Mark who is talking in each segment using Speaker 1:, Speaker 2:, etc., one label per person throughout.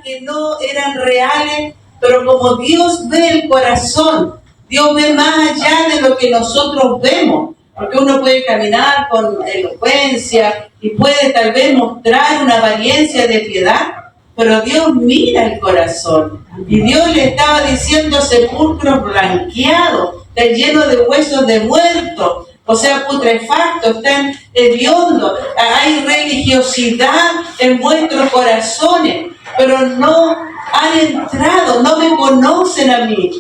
Speaker 1: que no eran reales, pero como Dios ve el corazón, Dios ve más allá de lo que nosotros vemos, porque uno puede caminar con elocuencia y puede tal vez mostrar una apariencia de piedad, pero Dios mira el corazón. Y Dios le estaba diciendo sepulcros blanqueados, están llenos de huesos de muertos, o sea, putrefactos, están hediondos. Hay religiosidad en vuestros corazones, pero no han entrado, no me conocen a mí,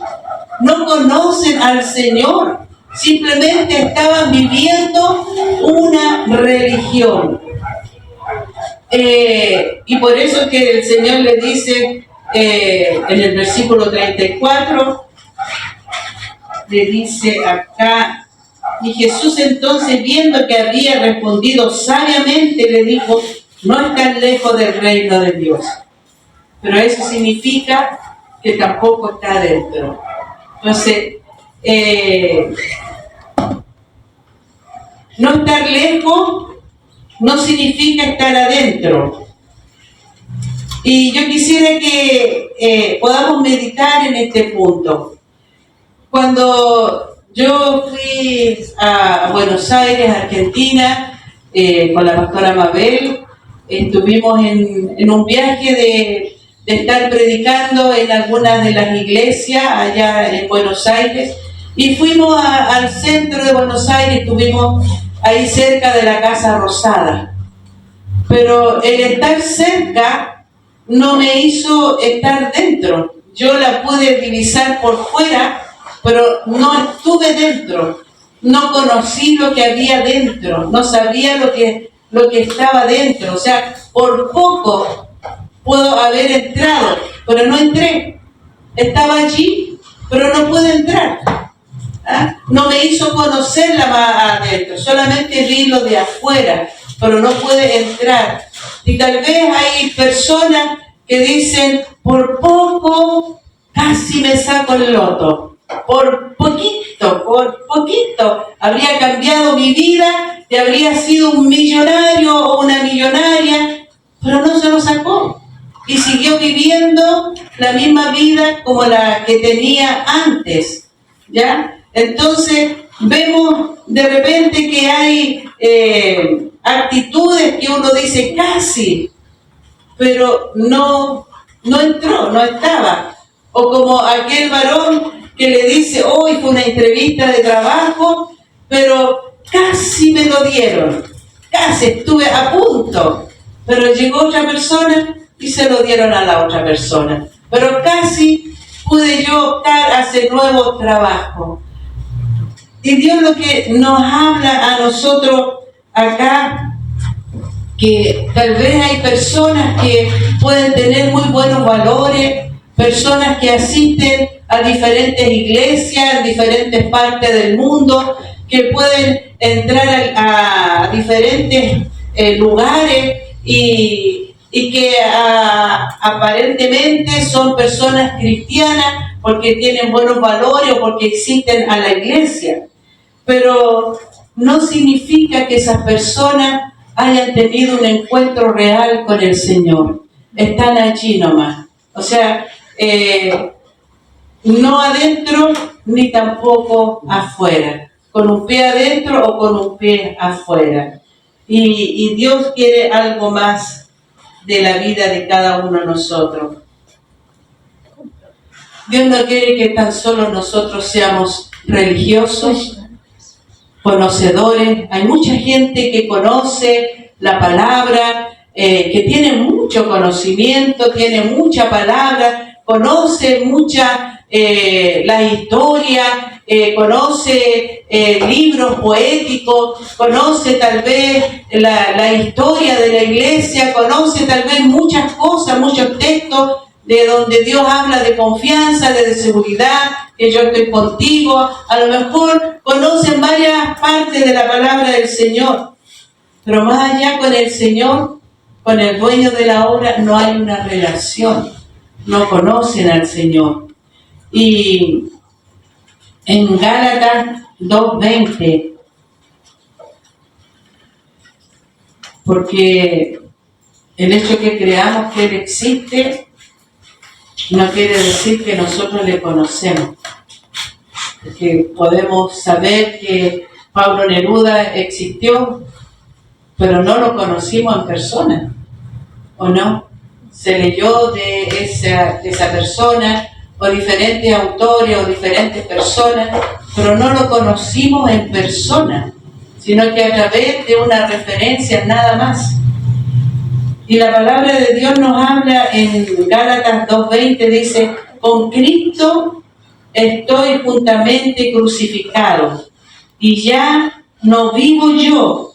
Speaker 1: no conocen al Señor. Simplemente estaban viviendo una religión. Y por eso que el Señor le dice en el versículo 34, le dice acá, y Jesús entonces, viendo que había respondido sabiamente, le dijo, no están lejos del reino de Dios. Pero eso significa que tampoco está adentro. Entonces, no estar lejos no significa estar adentro. Y yo quisiera que podamos meditar en este punto. Cuando yo fui a Buenos Aires, Argentina, con la pastora Mabel, estuvimos en un viaje de estar predicando en algunas de las iglesias allá en Buenos Aires, y fuimos al centro de Buenos Aires, estuvimos ahí cerca de la Casa Rosada. Pero el estar cerca no me hizo estar dentro. Yo la pude divisar por fuera, pero no estuve dentro. No conocí lo que había dentro, no sabía lo que estaba dentro. O sea, por poco puedo haber entrado, pero no entré. Estaba allí, pero no pude entrar. ¿Ah? No me hizo conocerla más adentro, solamente vi lo de afuera, pero no pude entrar. Y tal vez hay personas que dicen, por poco casi me saco el loto, por poquito habría cambiado mi vida y habría sido un millonario o una millonaria, pero no se lo sacó y siguió viviendo la misma vida como la que tenía antes, ¿ya? Entonces vemos de repente que hay actitudes que uno dice casi, pero no entró, no estaba. O como aquel varón que le dice, hoy fue una entrevista de trabajo, pero casi me lo dieron, casi estuve a punto, pero llegó otra persona y se lo dieron a la otra persona, pero casi pude yo optar a ese nuevo trabajo. Y Dios lo que nos habla a nosotros acá, que tal vez hay personas que pueden tener muy buenos valores, personas que asisten a diferentes iglesias en diferentes partes del mundo, que pueden entrar a diferentes lugares y que aparentemente son personas cristianas porque tienen buenos valores o porque existen a la iglesia. Pero no significa que esas personas hayan tenido un encuentro real con el Señor. Están allí nomás. O sea, no adentro ni tampoco afuera. Con un pie adentro o con un pie afuera. Y Dios quiere algo más de la vida de cada uno de nosotros. Dios no quiere que tan solo nosotros seamos religiosos, conocedores. Hay mucha gente que conoce la palabra, que tiene mucho conocimiento, tiene mucha palabra, conoce mucha la historia, conoce libros poéticos, conoce tal vez la historia de la iglesia, conoce tal vez muchas cosas, muchos textos de donde Dios habla de confianza, de seguridad, que yo estoy contigo. A lo mejor conocen varias partes de la palabra del Señor, pero más allá con el Señor, con el dueño de la obra, no hay una relación, no conocen al Señor. Y en Gálatas 2:20, porque el hecho que creamos que Él existe no quiere decir que nosotros le conocemos. Porque podemos saber que Pablo Neruda existió, pero no lo conocimos en persona, ¿o no? Se leyó de esa persona, o diferentes autores, o diferentes personas, pero no lo conocimos en persona, sino que a través de una referencia nada más. Y la palabra de Dios nos habla en Gálatas 2:20, dice: con Cristo estoy juntamente crucificado, y ya no vivo yo,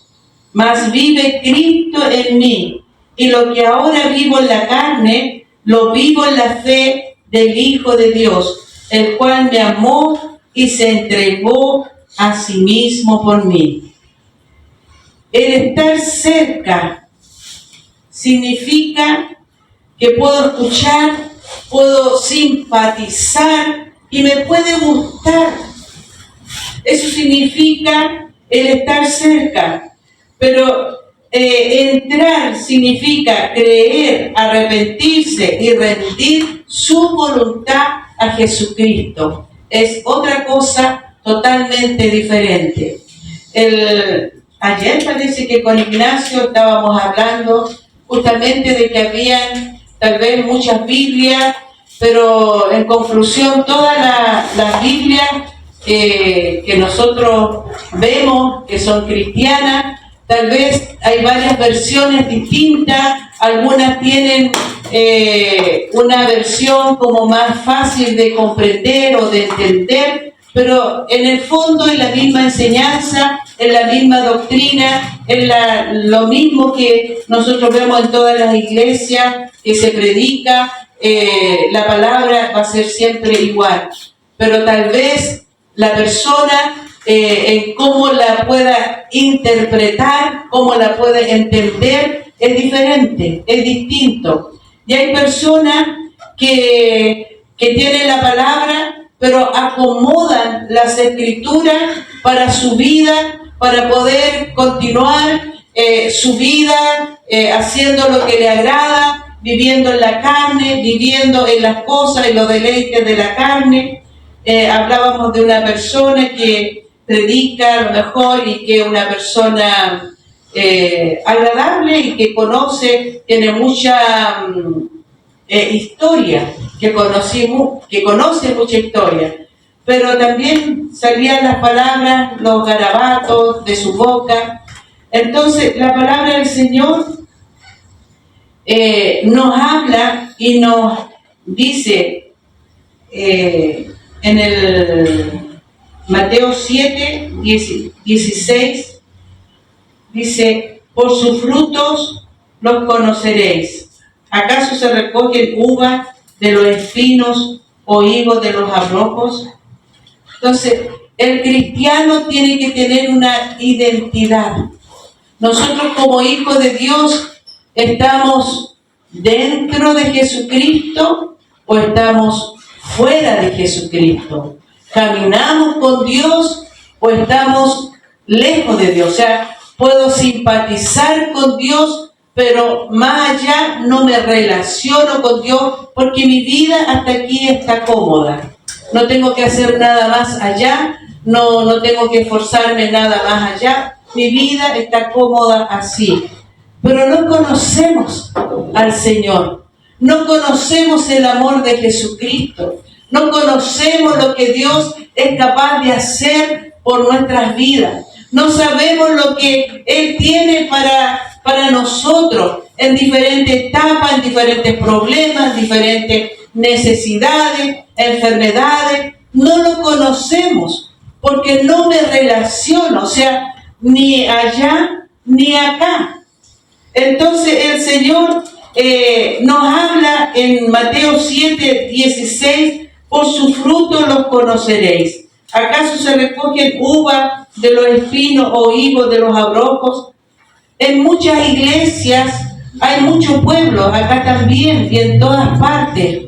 Speaker 1: mas vive Cristo en mí. Y lo que ahora vivo en la carne, lo vivo en la fe del Hijo de Dios, el cual me amó y se entregó a sí mismo por mí. El estar cerca significa que puedo escuchar, puedo simpatizar y me puede gustar. Eso significa el estar cerca. Pero entrar significa creer, arrepentirse y rendir su voluntad a Jesucristo. Es otra cosa totalmente diferente. Ayer parece que con Ignacio estábamos hablando justamente de que habían tal vez muchas Biblias, pero en conclusión todas las Biblias que nosotros vemos que son cristianas, tal vez hay varias versiones distintas, algunas tienen una versión como más fácil de comprender o de entender, pero en el fondo es la misma enseñanza, es la misma doctrina, es lo mismo que nosotros vemos en todas las iglesias que se predica, la palabra va a ser siempre igual, pero tal vez la persona en cómo la pueda interpretar, cómo la puede entender, es diferente, es distinto. Y hay personas que tienen la palabra, pero acomodan las escrituras para su vida, para poder continuar su vida haciendo lo que le agrada, viviendo en la carne, viviendo en las cosas y los deleites de la carne. Hablábamos de una persona que predica a lo mejor y que es una persona agradable y que tiene mucha historia, que conoce mucha historia, pero también salían las palabras, los garabatos de su boca. Entonces la palabra del Señor nos habla y nos dice en el Mateo 7, 16, dice: por sus frutos los conoceréis. ¿Acaso se recogen uvas de los espinos o higos de los abrojos? Entonces, el cristiano tiene que tener una identidad. Nosotros como hijos de Dios, ¿estamos dentro de Jesucristo o estamos fuera de Jesucristo? ¿Caminamos con Dios o estamos lejos de Dios? O sea, puedo simpatizar con Dios, pero más allá no me relaciono con Dios porque mi vida hasta aquí está cómoda. No tengo que hacer nada más allá, no tengo que esforzarme nada más allá. Mi vida está cómoda así. Pero no conocemos al Señor. No conocemos el amor de Jesucristo. No conocemos lo que Dios es capaz de hacer por nuestras vidas. No sabemos lo que Él tiene para nosotros en diferentes etapas, en diferentes problemas, diferentes necesidades, enfermedades. No lo conocemos porque no me relaciono, o sea, ni allá ni acá. Entonces el Señor nos habla en Mateo 7, 16, por sus frutos los conoceréis. ¿Acaso se recogen uvas de los espinos o higos de los abrojos? En muchas iglesias hay muchos pueblos, acá también y en todas partes.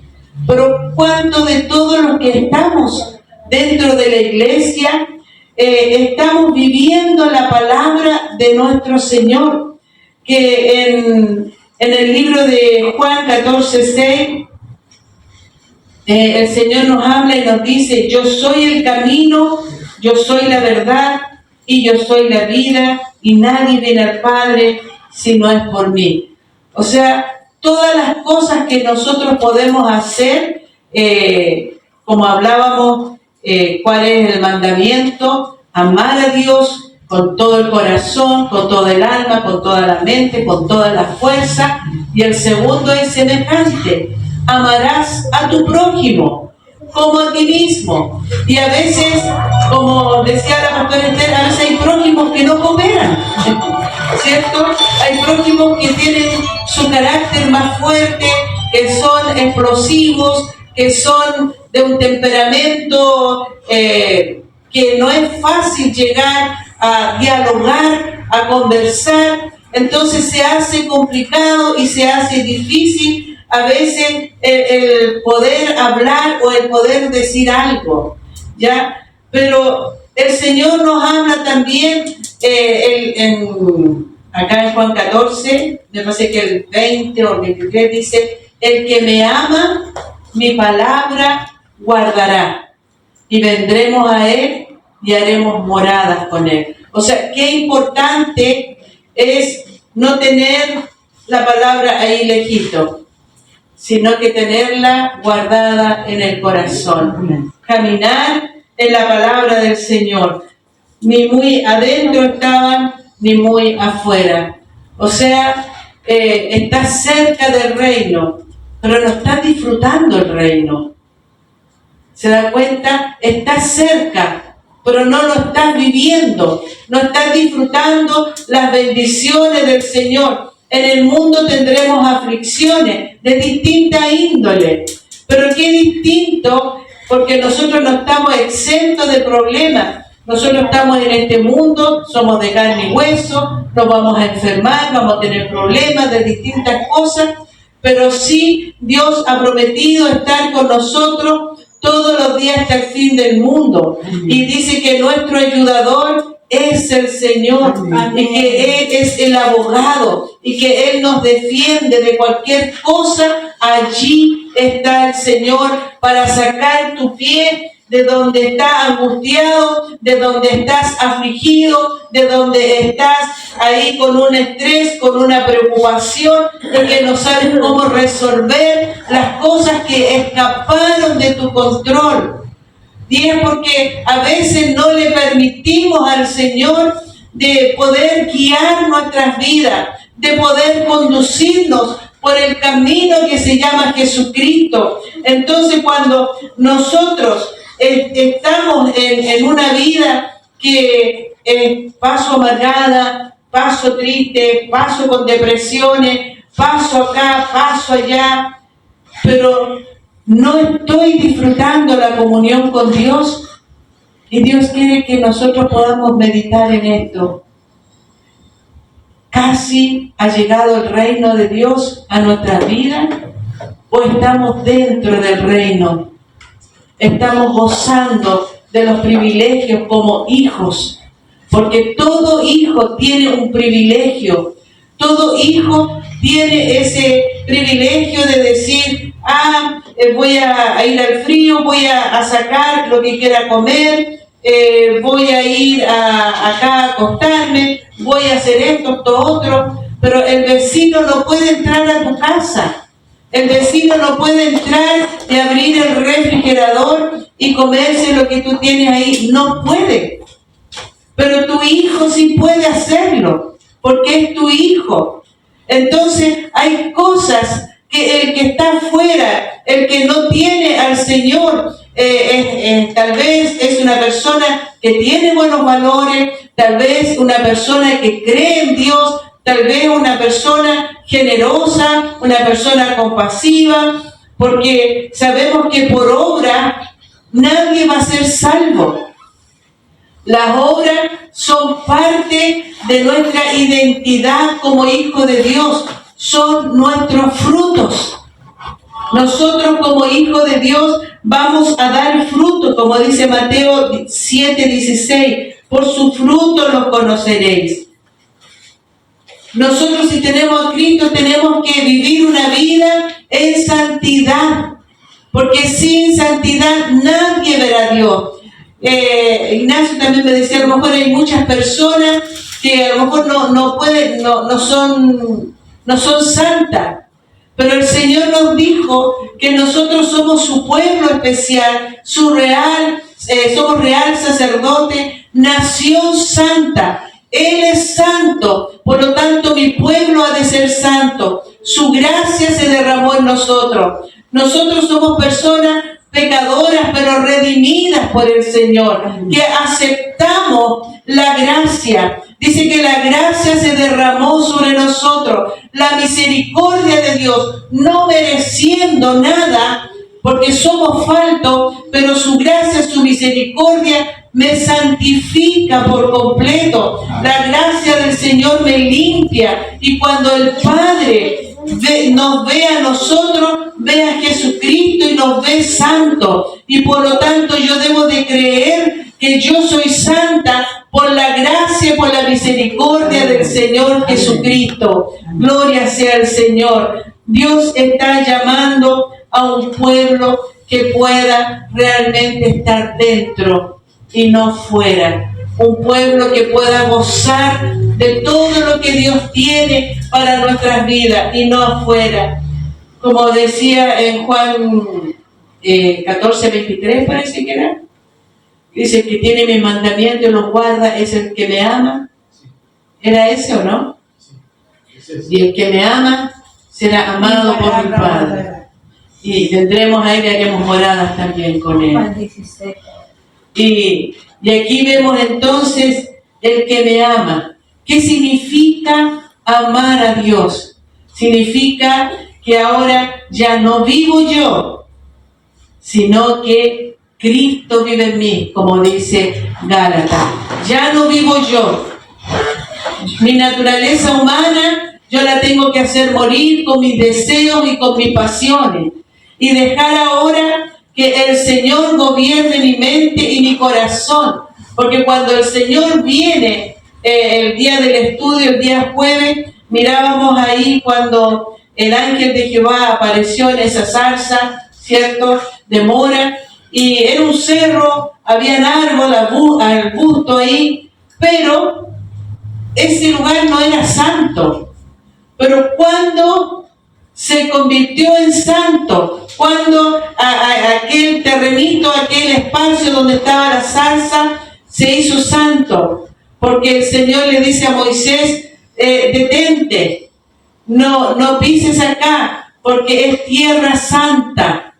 Speaker 1: Pero ¿cuántos de todos los que estamos dentro de la iglesia estamos viviendo la palabra de nuestro Señor? Que en el libro de Juan 14:6 el Señor nos habla y nos dice: yo soy el camino, yo soy la verdad y yo soy la vida, y nadie viene al Padre si no es por mí. O sea, todas las cosas que nosotros podemos hacer, como hablábamos, cuál es el mandamiento: amar a Dios con todo el corazón, con toda el alma, con toda la mente, con toda la fuerza. Y el segundo es semejante: amarás a tu prójimo como a ti mismo. Y a veces, como decía la pastora Esther, a veces hay prójimos que no cooperan, ¿cierto? Hay prójimos que tienen su carácter más fuerte, que son explosivos, que son de un temperamento que no es fácil llegar a dialogar, a conversar. Entonces se hace complicado y se hace difícil a veces el poder hablar o el poder decir algo, ¿ya? Pero el Señor nos habla también acá en Juan 14, me parece que el 20 o el 23 dice: el que me ama, mi palabra guardará, y vendremos a Él y haremos moradas con Él. O sea, qué importante es no tener la palabra ahí lejito, sino que tenerla guardada en el corazón. Caminar en la palabra del Señor. Ni muy adentro estaban, ni muy afuera. O sea, estás cerca del reino, pero no estás disfrutando el reino. ¿Se da cuenta? Estás cerca, pero no lo estás viviendo. No estás disfrutando las bendiciones del Señor. En el mundo tendremos aflicciones de distinta índole, pero qué distinto, porque nosotros no estamos exentos de problemas. Nosotros estamos en este mundo, somos de carne y hueso, nos vamos a enfermar, vamos a tener problemas de distintas cosas, pero sí Dios ha prometido estar con nosotros todos los días hasta el fin del mundo. Y dice que nuestro ayudador es el Señor, y que Él es el abogado, y que Él nos defiende de cualquier cosa. Allí está el Señor para sacar tu pie de donde estás angustiado, de donde estás afligido, de donde estás ahí con un estrés, con una preocupación, de que no sabes cómo resolver las cosas que escaparon de tu control. Y es porque a veces no le permitimos al Señor de poder guiar nuestras vidas, de poder conducirnos por el camino que se llama Jesucristo. Entonces, cuando nosotros estamos en una vida que paso amargada, paso triste, paso con depresiones, paso acá, paso allá, pero no estoy disfrutando la comunión con Dios, y Dios quiere que nosotros podamos meditar en esto. ¿Casi ha llegado el reino de Dios a nuestras vidas? ¿O estamos dentro del reino? Estamos gozando de los privilegios como hijos, porque todo hijo tiene un privilegio. Todo hijo tiene ese privilegio de decir: voy a ir al frío, voy a sacar lo que quiera comer, voy a ir acá a acostarme, voy a hacer esto otro. Pero el vecino no puede entrar a tu casa. El vecino no puede entrar y abrir el refrigerador y comerse lo que tú tienes ahí. No puede. Pero tu hijo sí puede hacerlo, porque es tu hijo. Entonces hay cosas que el que está afuera, el que no tiene al Señor, tal vez es una persona que tiene buenos valores, tal vez una persona que cree en Dios, tal vez una persona generosa, una persona compasiva, porque sabemos que por obra nadie va a ser salvo. Las obras son parte de nuestra identidad como hijos de Dios, son nuestros frutos. Nosotros como hijos de Dios vamos a dar fruto, como dice Mateo 7:16, por su fruto los conoceréis. Nosotros, si tenemos a Cristo, tenemos que vivir una vida en santidad. porque sin santidad nadie verá a Dios. Ignacio también me decía, a lo mejor hay muchas personas que a lo mejor no son santas, pero el Señor nos dijo que nosotros somos su pueblo especial, somos real sacerdote, nación santa. Él es santo, por lo tanto mi pueblo ha de ser santo. Su gracia se derramó en nosotros. Nosotros somos personas pecadoras, pero redimidas por el Señor, que aceptamos la gracia. Dice que la gracia se derramó sobre nosotros, la misericordia de Dios, no mereciendo nada, porque somos faltos, pero su gracia, su misericordia me santifica por completo. La gracia del Señor me limpia, y cuando el Padre nos ve a nosotros, ve a Jesucristo y nos ve santos, y por lo tanto yo debo de creer que yo soy santa por la gracia y por la misericordia del Señor Jesucristo. Gloria sea al Señor. Dios está llamando a un pueblo que pueda realmente estar dentro y no fuera. Un pueblo que pueda gozar de todo lo que Dios tiene para nuestras vidas y no afuera. Como decía en Juan 14:23, parece que era, dice que tiene mis mandamientos y los guarda, es el que me ama. ¿Era ese o no? Y el que me ama será amado por mi Padre. Y tendremos ahí, haremos moradas también con él. Y aquí vemos entonces el que me ama. ¿Qué significa amar a Dios? Significa que ahora ya no vivo yo, sino que Cristo vive en mí, como dice Gálatas. Ya no vivo yo. Mi naturaleza humana, yo la tengo que hacer morir con mis deseos y con mis pasiones. Y dejar ahora que el Señor gobierne mi mente y mi corazón. Porque cuando el Señor viene, el día del estudio, el día jueves, mirábamos ahí cuando el ángel de Jehová apareció en esa zarza, ¿cierto?, de mora, y era un cerro, había un árbol, arbusto ahí, pero ese lugar no era santo. Pero cuando se convirtió en santo, cuando aquel terrenito, aquel espacio donde estaba la zarza, se hizo santo, porque el Señor le dice a Moisés, detente, no pises acá, porque es tierra santa.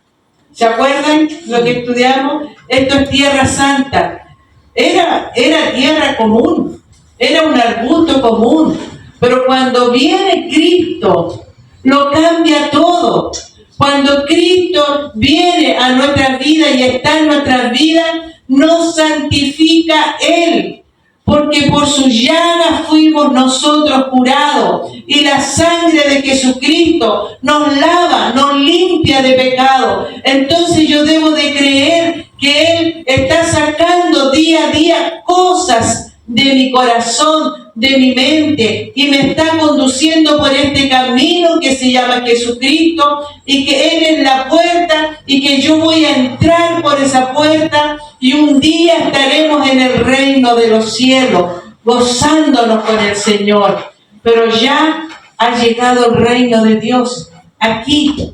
Speaker 1: ¿Se acuerdan lo que estudiamos? Esto es tierra santa. Era tierra común, era un arbusto común, pero cuando viene Cristo, lo cambia todo. Cuando Cristo viene a nuestra vida y está en nuestras vidas, nos santifica Él, porque por sus llagas fuimos nosotros curados, y la sangre de Jesucristo nos lava, nos limpia de pecado. Entonces yo debo de creer que Él está sacando día a día cosas de mi corazón, de mi mente, y me está conduciendo por este camino que se llama Jesucristo, y que Él es la puerta, y que yo voy a entrar por esa puerta, y un día estaremos en el reino de los cielos, gozándonos con el Señor. Pero ya ha llegado el reino de Dios aquí.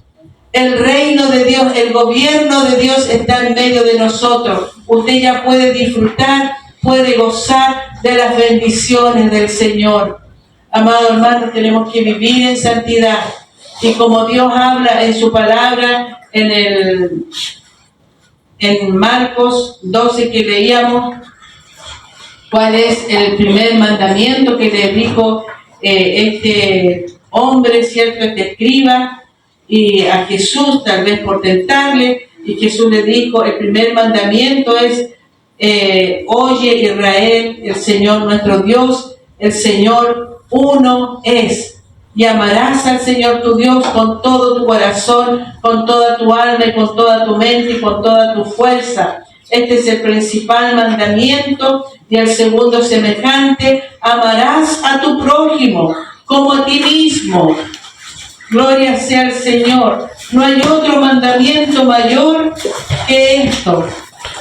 Speaker 1: El reino de Dios, el gobierno de Dios está en medio de nosotros. Usted ya puede disfrutar, puede gozar de las bendiciones del Señor. Amado hermano, tenemos que vivir en santidad. Y como Dios habla en su palabra, en Marcos 12 que leíamos, cuál es el primer mandamiento que le dijo este hombre, ¿cierto?, este escriba, y a Jesús, tal vez por tentarle, y Jesús le dijo, el primer mandamiento es, oye Israel, el Señor nuestro Dios, el Señor uno es, y amarás al Señor tu Dios con todo tu corazón, con toda tu alma y con toda tu mente y con toda tu fuerza. Este es el principal mandamiento, y el segundo semejante: amarás a tu prójimo como a ti mismo. Gloria sea al Señor. No hay otro mandamiento mucho mayor que esto.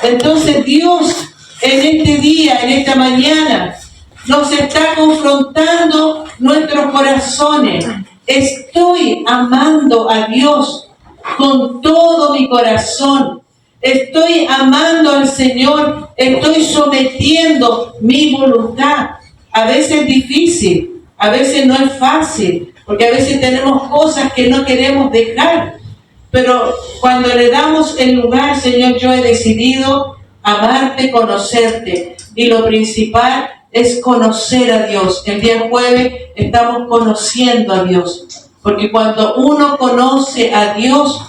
Speaker 1: Entonces Dios en este día, en esta mañana, nos está confrontando nuestros corazones. Estoy amando a Dios con todo mi corazón. Estoy amando al Señor. Estoy sometiendo mi voluntad. A veces es difícil, a veces no es fácil, porque a veces tenemos cosas que no queremos dejar. Pero cuando le damos el lugar, Señor, yo he decidido amarte, conocerte. Y lo principal es conocer a Dios. El día jueves estamos conociendo a Dios. Porque cuando uno conoce a Dios,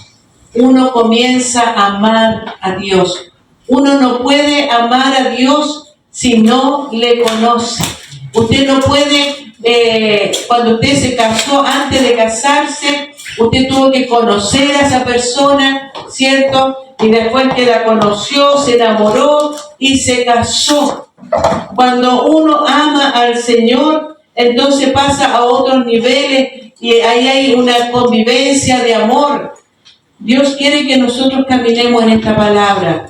Speaker 1: uno comienza a amar a Dios. Uno no puede amar a Dios si no le conoce. Usted no puede, cuando usted se casó, antes de casarse, usted tuvo que conocer a esa persona, ¿cierto? Y después que la conoció, se enamoró y se casó. Cuando uno ama al Señor, entonces pasa a otros niveles y ahí hay una convivencia de amor. Dios quiere que nosotros caminemos en esta palabra,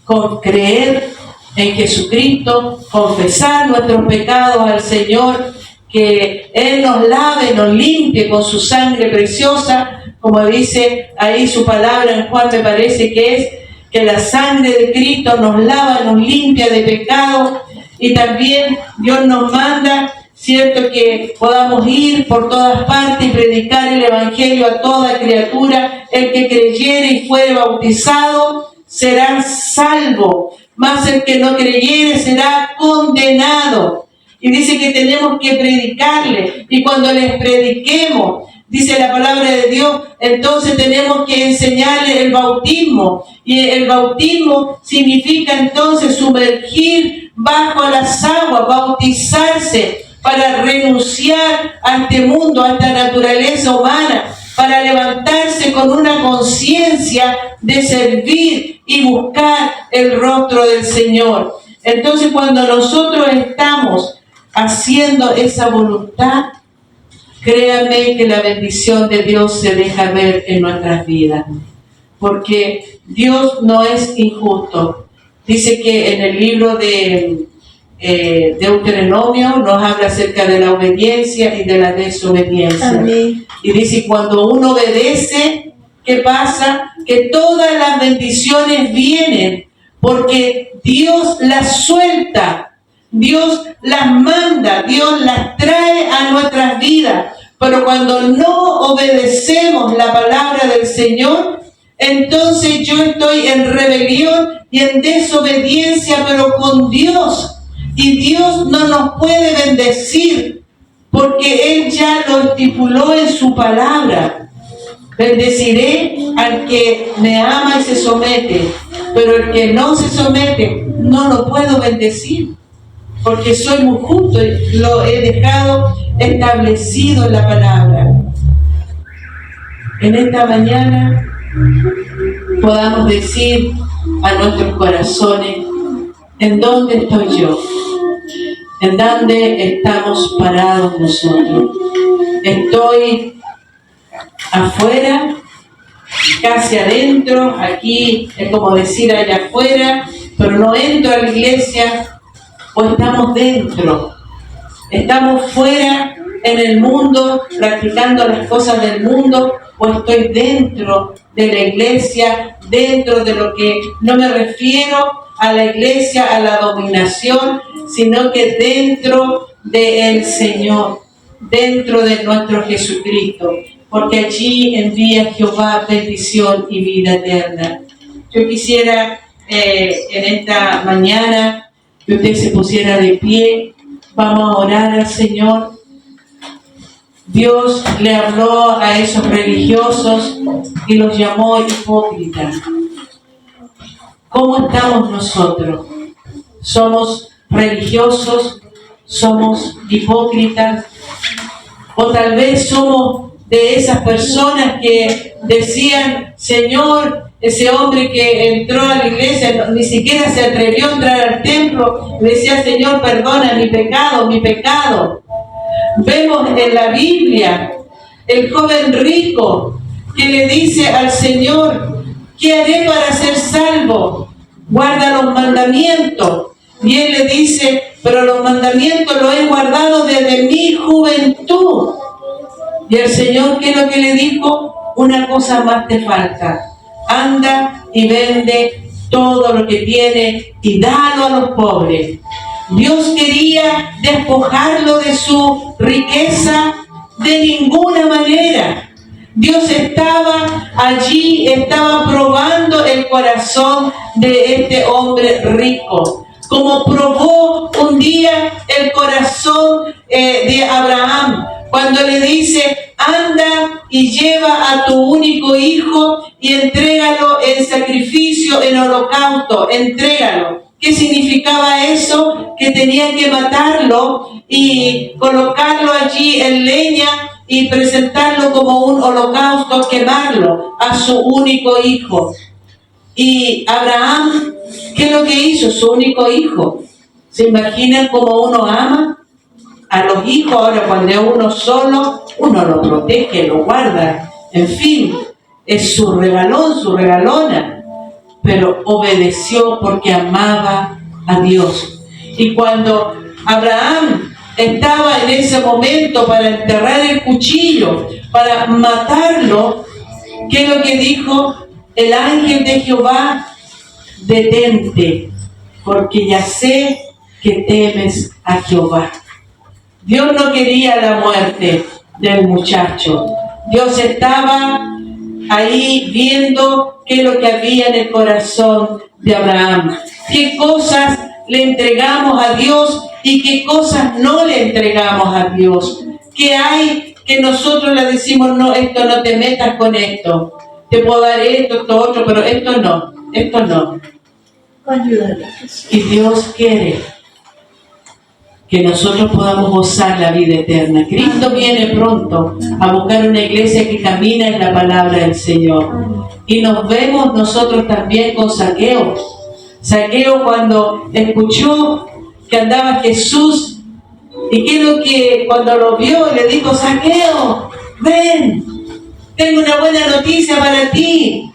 Speaker 1: con creer en Jesucristo, confesar nuestros pecados al Señor, que Él nos lave, nos limpie con su sangre preciosa, como dice ahí su palabra en Juan, me parece que es, que la sangre de Cristo nos lava, nos limpia de pecado, y también Dios nos manda, cierto, que podamos ir por todas partes y predicar el Evangelio a toda criatura. El que creyere y fuere bautizado será salvo, mas el que no creyere será condenado. Y dice que tenemos que predicarle, y cuando les prediquemos, dice la palabra de Dios, entonces tenemos que enseñarle el bautismo. Y el bautismo significa entonces sumergir bajo las aguas, bautizarse, para renunciar a este mundo, a esta naturaleza humana, para levantarse con una conciencia de servir y buscar el rostro del Señor. Entonces, cuando nosotros estamos haciendo esa voluntad, créanme que la bendición de Dios se deja ver en nuestras vidas, porque Dios no es injusto. Dice que en el libro de Deuteronomio nos habla acerca de la obediencia y de la desobediencia. Amén. Y dice, cuando uno obedece, ¿qué pasa? Que todas las bendiciones vienen, porque Dios las suelta, Dios las manda, Dios las trae a nuestras vidas. Pero cuando no obedecemos la palabra del Señor, entonces yo estoy en rebelión y en desobediencia, pero con Dios. Y Dios no nos puede bendecir, porque Él ya lo estipuló en su palabra. Bendeciré al que me ama y se somete, pero el que no se somete, no lo puedo bendecir, porque soy muy justo y lo he dejado establecido en la palabra. En esta mañana podamos decir a nuestros corazones, ¿en dónde estoy yo? ¿En dónde estamos parados nosotros? ¿Estoy afuera, casi adentro? Aquí es como decir allá afuera, pero no entro a la iglesia. ¿O estamos dentro? ¿Estamos fuera en el mundo, practicando las cosas del mundo? ¿O estoy dentro de la iglesia, dentro de lo que no me refiero a la iglesia, a la dominación, sino que dentro del Señor, dentro de nuestro Jesucristo? Porque allí envía Jehová bendición y vida eterna. Yo quisiera en esta mañana que usted se pusiera de pie. Vamos a orar al Señor. Dios le habló a esos religiosos y los llamó hipócritas. ¿Cómo estamos nosotros? ¿Somos religiosos? ¿Somos hipócritas? O tal vez somos de esas personas que decían, Señor, ese hombre que entró a la iglesia, ni siquiera se atrevió a entrar al templo, decía, Señor, perdona mi pecado, mi pecado. Vemos en la Biblia el joven rico que le dice al Señor, ¿qué haré para ser salvo? Guarda los mandamientos. Y él le dice, pero los mandamientos los he guardado desde mi juventud. Y el Señor, ¿qué es lo que le dijo? Una cosa más te falta. Anda y vende todo lo que tiene y dalo a los pobres. Dios quería despojarlo de su riqueza de ninguna manera. Dios estaba allí, estaba probando el corazón de este hombre rico, como probó un día el corazón de Abraham, cuando le dice, anda y lleva a tu único hijo y entrégalo en sacrificio, en holocausto, entrégalo. ¿Qué significaba eso? Que tenían que matarlo y colocarlo allí en leña y presentarlo como un holocausto, quemarlo a su único hijo. Y Abraham, ¿qué es lo que hizo? Su único hijo. ¿Se imaginan cómo uno ama a los hijos? Ahora cuando es uno solo, uno lo protege, lo guarda. En fin, es su regalón, su regalona. Pero obedeció porque amaba a Dios. Y cuando Abraham estaba en ese momento para enterrar el cuchillo, para matarlo, ¿qué es lo que dijo? El ángel de Jehová, detente, porque ya sé que temes a Jehová. Dios no quería la muerte del muchacho. Dios estaba ahí viendo qué es lo que había en el corazón de Abraham. Qué cosas le entregamos a Dios y qué cosas no le entregamos a Dios. ¿Qué hay que nosotros le decimos, no, esto no te metas con esto? Te puedo dar esto, esto otro, pero esto no, esto no. Y Dios quiere que nosotros podamos gozar la vida eterna. Cristo viene pronto a buscar una iglesia que camina en la palabra del Señor. Y nos vemos nosotros también con Zaqueo. Zaqueo, cuando escuchó que andaba Jesús, y quiero que cuando lo vio le dijo, Zaqueo, ven, tengo una buena noticia para ti.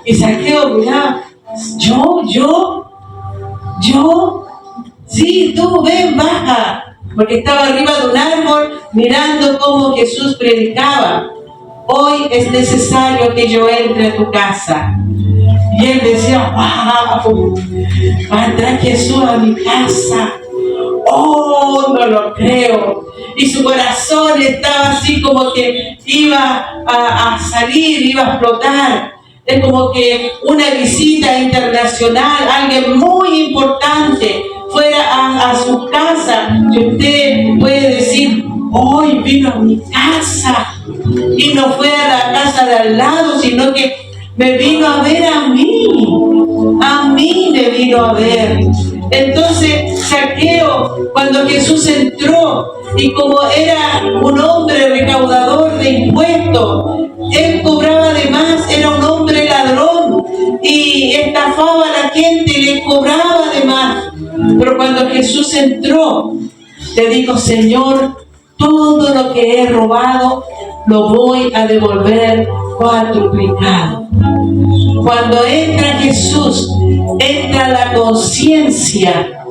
Speaker 1: Y Zaqueo miraba, ¿Yo? Sí, tú, ven, baja. Porque estaba arriba de un árbol mirando cómo Jesús predicaba. Hoy es necesario que yo entre a tu casa. Y él decía, wow, va a entrar Jesús a mi casa. Oh, no lo creo. Y su corazón estaba así como que iba a salir, iba a explotar. Es como que una visita internacional, alguien muy importante, fuera a su casa. Y usted puede decir, hoy vino a mi casa. Y no fue a la casa de al lado, sino que me vino a ver a mí. A mí me vino a ver. Entonces, Zaqueo, cuando Jesús entró, y como era un hombre recaudador de impuestos, él cobraba de más, era un hombre ladrón, y estafaba a la gente y le cobraba de más. Pero cuando Jesús entró, le dijo, Señor, todo lo que he robado, lo voy a devolver cuadruplicado. Cuando entra Jesús, entra la conciencia,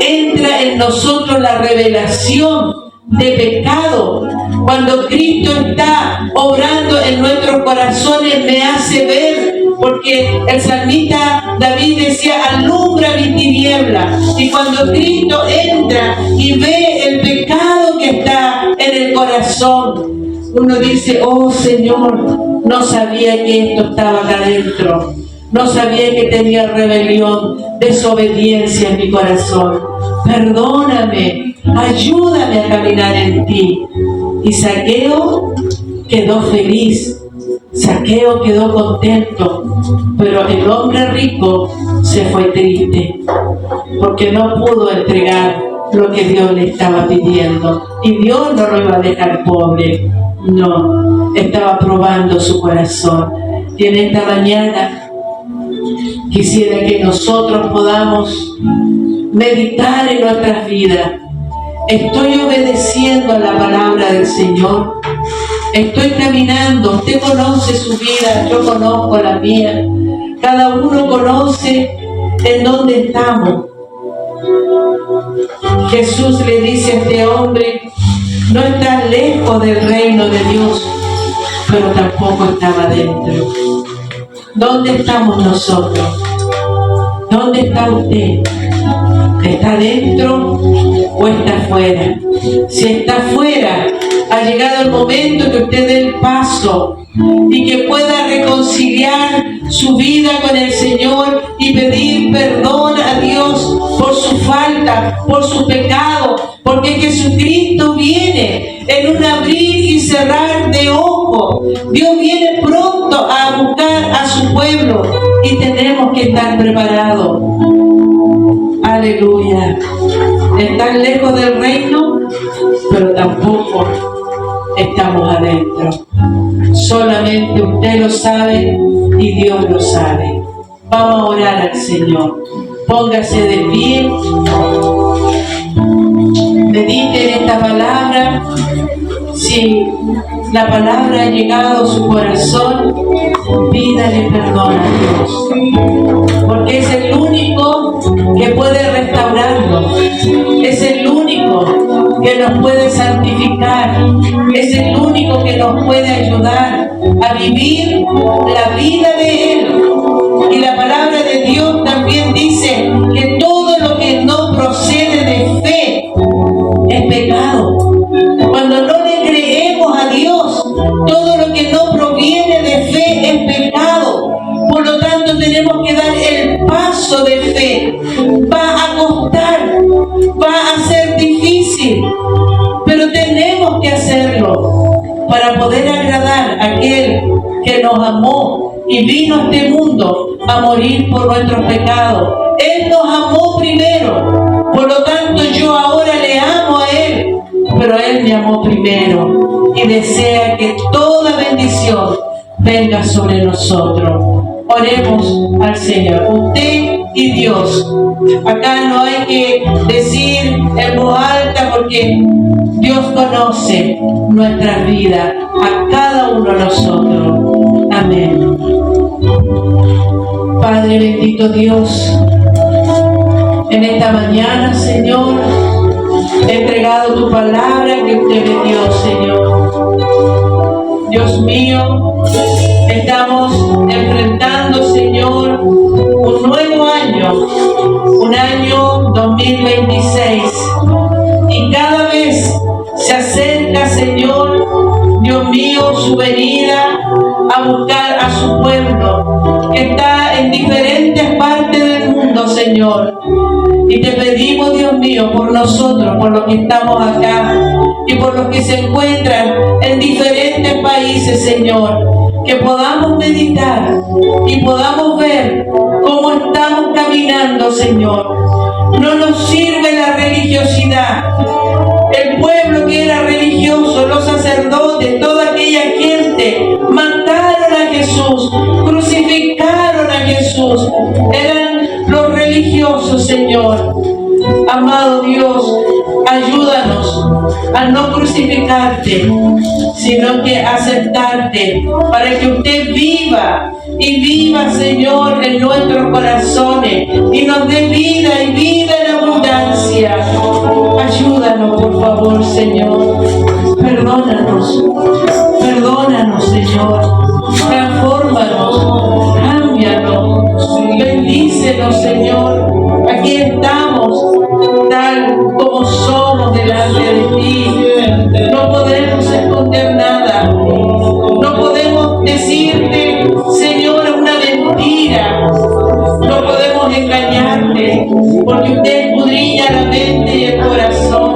Speaker 1: entra en nosotros la revelación de pecado. Cuando Cristo está obrando en nuestros corazones, me hace ver, porque el salmista David decía, alumbra mi tiniebla. Y cuando Cristo entra y ve el pecado que está en el corazón, uno dice, oh Señor, no sabía que esto estaba acá adentro. No sabía que tenía rebelión, desobediencia en mi corazón. Perdóname, ayúdame a caminar en ti. Y Zaqueo quedó feliz. Zaqueo quedó contento. Pero el hombre rico se fue triste, porque no pudo entregar lo que Dios le estaba pidiendo. Y Dios no lo iba a dejar pobre. No, estaba probando su corazón. Y en esta mañana quisiera que nosotros podamos meditar en nuestras vidas. ¿Estoy obedeciendo a la palabra del Señor? ¿Estoy caminando? Usted conoce su vida, yo conozco la mía. Cada uno conoce en dónde estamos. Jesús le dice a este hombre: no estás lejos del reino de Dios, pero tampoco estaba dentro. ¿Dónde estamos nosotros? ¿Dónde está usted? ¿Está dentro o está afuera? Si está afuera, ha llegado el momento que usted dé el paso y que pueda reconciliar su vida con el Señor y pedir perdón a Dios por su falta, por su pecado, porque Jesucristo viene en un abrir y cerrar de ojos. Dios viene pronto a buscar a su pueblo y tenemos que estar preparados. Aleluya. Están lejos del reino, pero tampoco estamos adentro. Solamente usted lo sabe y Dios lo sabe. Vamos a orar al Señor. Póngase de pie. Medite en esta palabra. Si la palabra ha llegado a su corazón, pídale perdón a Dios, porque es el único que puede restaurarlo, es el único que nos puede santificar, es el único que nos puede ayudar a vivir la vida de Él. Y la palabra de Dios también dice que todo lo que no procede de fe es pecado. Cuando no le creemos a Dios, todo lo que no proviene de fe es pecado. Por lo tanto, tenemos que dar el paso de fe. Va a costar, va a ser difícil, pero tenemos que hacerlo para poder agradar a aquel que nos amó y vino a este mundo a morir por nuestros pecados. Él nos amó primero, por lo tanto yo ahora le amo a Él, pero Él me amó primero y desea que toda bendición venga sobre nosotros. Oremos al Señor, usted y Dios. Acá no hay que decir en voz alta, porque Dios conoce nuestras vidas, a cada uno de nosotros. Amén. Padre bendito Dios, en esta mañana, Señor, he entregado tu palabra que usted me dio, Señor. Dios mío, estamos enfrentando, Señor, un nuevo año, un año 2026. Y cada vez se acerca, Señor, Dios mío, su venida a buscar a su pueblo, que está en diferentes partes del mundo, Señor. Y te pedimos, Dios mío, por nosotros, por los que estamos acá y por los que se encuentran en diferentes países, Señor, que podamos meditar y podamos ver cómo estamos caminando, Señor. No nos sirve la religiosidad. El pueblo que era religioso, los sacerdotes, toda aquella gente, mataron a Jesús, crucificaron a Jesús. Eran los religiosos, Señor. Amado Dios, ayúdanos a no crucificarte, sino que aceptarte, para que usted viva y viva, Señor, en nuestros corazones y nos dé vida y vida en abundancia. Ayúdanos, por favor, Señor. Perdónanos, perdónanos, Señor. Transfórmanos, cámbianos, bendícenos, Señor. Aquí estamos, tal como somos delante de ti. No podemos esconder nada. No podemos decirte, Señor, una mentira. No podemos engañarte, porque usted escudriña la mente y el corazón.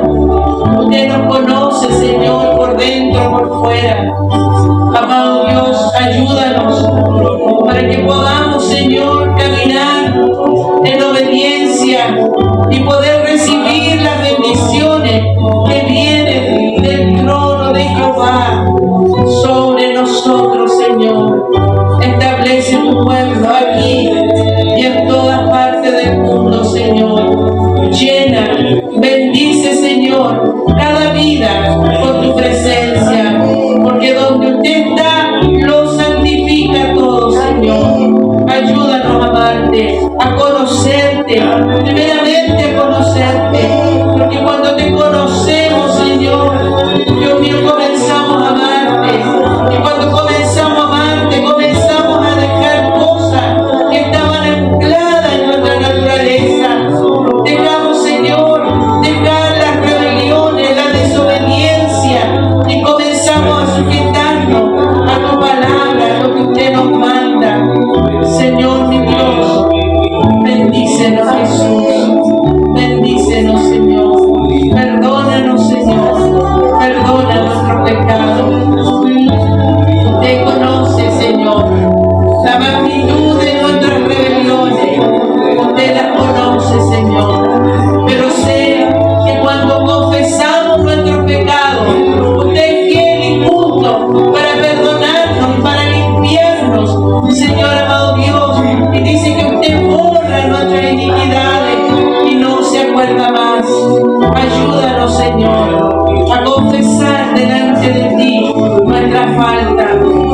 Speaker 1: Usted nos conoce, Señor, por dentro, por fuera. Amado Dios, ayúdanos para que podamos, Señor, caminar en obediencia y poder recibir las bendiciones que vienen del trono de Jehová sobre nosotros, Señor. Establece tu pueblo aquí y en todas partes del mundo, Señor. Llena, bendice, Señor, cada vida con tu presencia, porque donde usted está, lo santifica todo, Señor. Ayúdanos amarte, a conocerte, primeramente a conocerte, porque cuando te conocemos, Señor, Dios mío, comenzamos a amarte, y cuando comenzamos a amarte, comenzamos a dejar cosas que estaban ancladas en nuestra naturaleza. Dejamos, Señor, dejar las rebeliones, la desobediencia, y comenzamos a sujetarnos a tu palabra, a lo que usted nos manda. Señor, mi Dios, bendícenos, Jesús, bendícenos, Señor, perdónanos, Señor, perdona nuestros pecados. Usted conoce, Señor, la magnitud de nuestras rebeliones, usted las conoce, Señor, pero sé que cuando confesamos nuestros pecados, usted es fiel y justo para perdonarnos y para limpiarnos, Señor amado Dios, y dice que usted borra nuestras iniquidades y no se acuerda más. Ayúdanos, Señor, a confesar delante de ti nuestra falta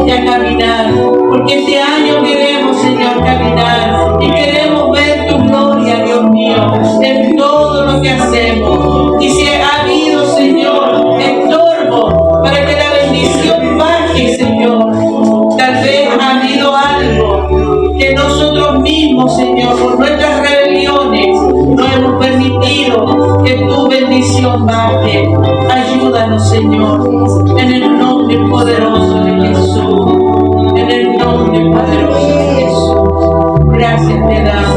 Speaker 1: y a caminar, porque este año queremos, Señor, caminar y queremos ver tu gloria, Dios mío, en todo lo que hacemos. Y si ha habido, Señor, estorbo para que la bendición baje, Señor, tal vez ha habido algo que nosotros mismos, Señor, por nuestras rebeliones, no hemos permitido que tu bendición baje. Ayúdanos, Señor, en el nombre poderoso de Jesús. En el nombre poderoso de Jesús. Gracias te damos.